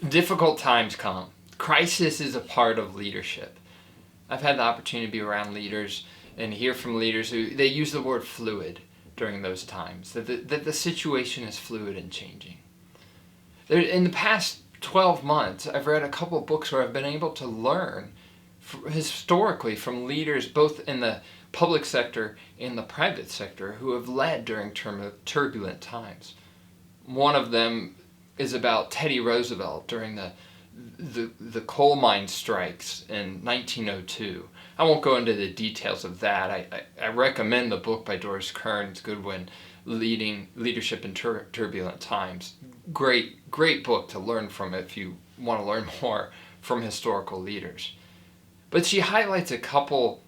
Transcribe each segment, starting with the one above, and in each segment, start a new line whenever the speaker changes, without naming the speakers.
Difficult times come. Crisis is a part of leadership. I've had the opportunity to be around leaders and hear from leaders who they use the word fluid during those times, that the situation is fluid and changing. In the past 12 months, I've read a couple of books where I've been able to learn historically from leaders both in the public sector and the private sector who have led during turbulent times. One of them is about Teddy Roosevelt during the coal mine strikes in 1902. I won't go into the details of that. I recommend the book by Doris Kearns Goodwin, Leadership in Turbulent Times. Great book to learn from if you want to learn more from historical leaders. But she highlights a couple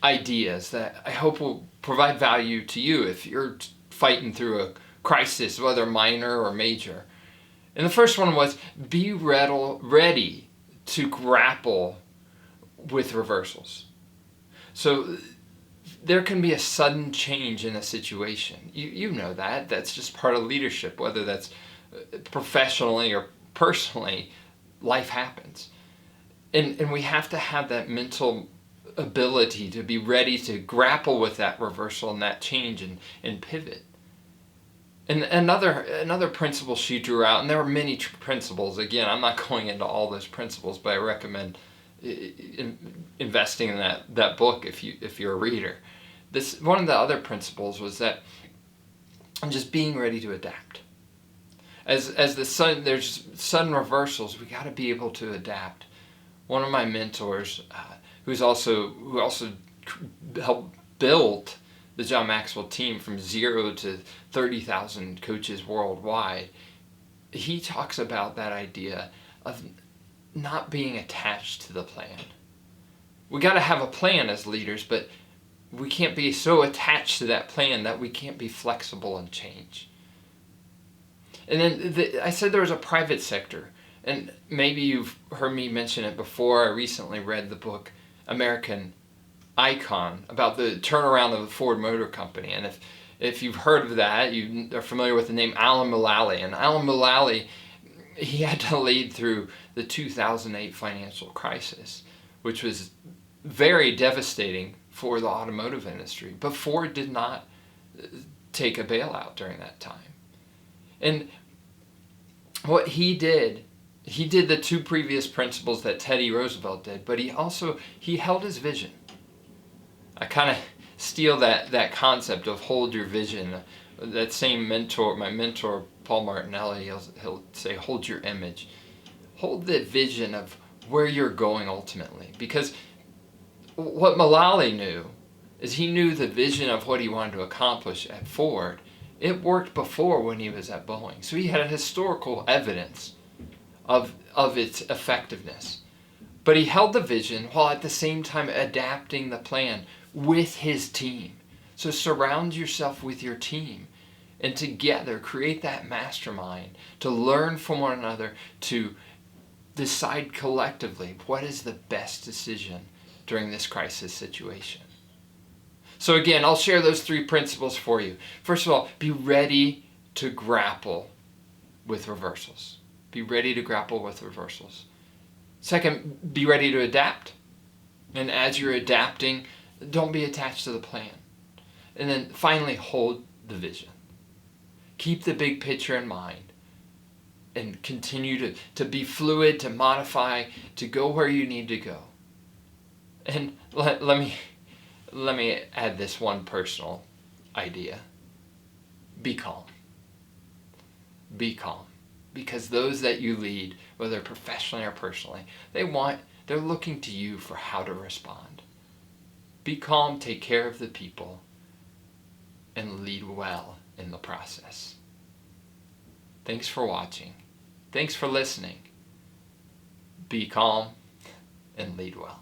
ideas that I hope will provide value to you if you're fighting through a crisis, whether minor or major. And the first one was be ready to grapple with reversals. So there can be a sudden change in a situation. You know that. That's just part of leadership, whether that's professionally or personally, life happens. And we have to have that mental ability to be ready to grapple with that reversal and that change and pivot. And another principle she drew out, and there were many principles. Again, I'm not going into all those principles, but I recommend investing in that book if you're a reader. One of the other principles was that I'm just being ready to adapt. As there's sudden reversals, we got to be able to adapt. One of my mentors, who also helped build the John Maxwell team from 0 to 30,000 coaches worldwide, he talks about that idea of not being attached to the plan. We got to have a plan as leaders, but we can't be so attached to that plan that we can't be flexible and change. And then I said there was a private sector, and maybe you've heard me mention it before. I recently read the book American Icon about the turnaround of the Ford Motor Company. And if you've heard of that, you are familiar with the name Alan Mulally. And Alan Mulally, he had to lead through the 2008 financial crisis, which was very devastating for the automotive industry. But Ford did not take a bailout during that time. And what he did the two previous principles that Teddy Roosevelt did, but he held his vision. I kind of steal that concept of hold your vision. That same mentor, my mentor, Paul Martinelli, he'll say, hold your image. Hold the vision of where you're going ultimately. Because what Mulally knew is he knew the vision of what he wanted to accomplish at Ford. It worked before when he was at Boeing. So he had historical evidence of its effectiveness. But he held the vision while at the same time adapting the plan with his team. So surround yourself with your team and together create that mastermind to learn from one another, to decide collectively what is the best decision during this crisis situation. So again, I'll share those 3 principles for you. First of all, be ready to grapple with reversals. Be ready to grapple with reversals. Second, be ready to adapt. And as you're adapting, don't be attached to the plan. And then finally, hold the vision. Keep the big picture in mind and continue to be fluid, to modify, to go where you need to go. And let me add this one personal idea. Be calm. Be calm. Because those that you lead, whether professionally or personally, they're looking to you for how to respond. Be calm, take care of the people, and lead well in the process. Thanks for watching. Thanks for listening. Be calm and lead well.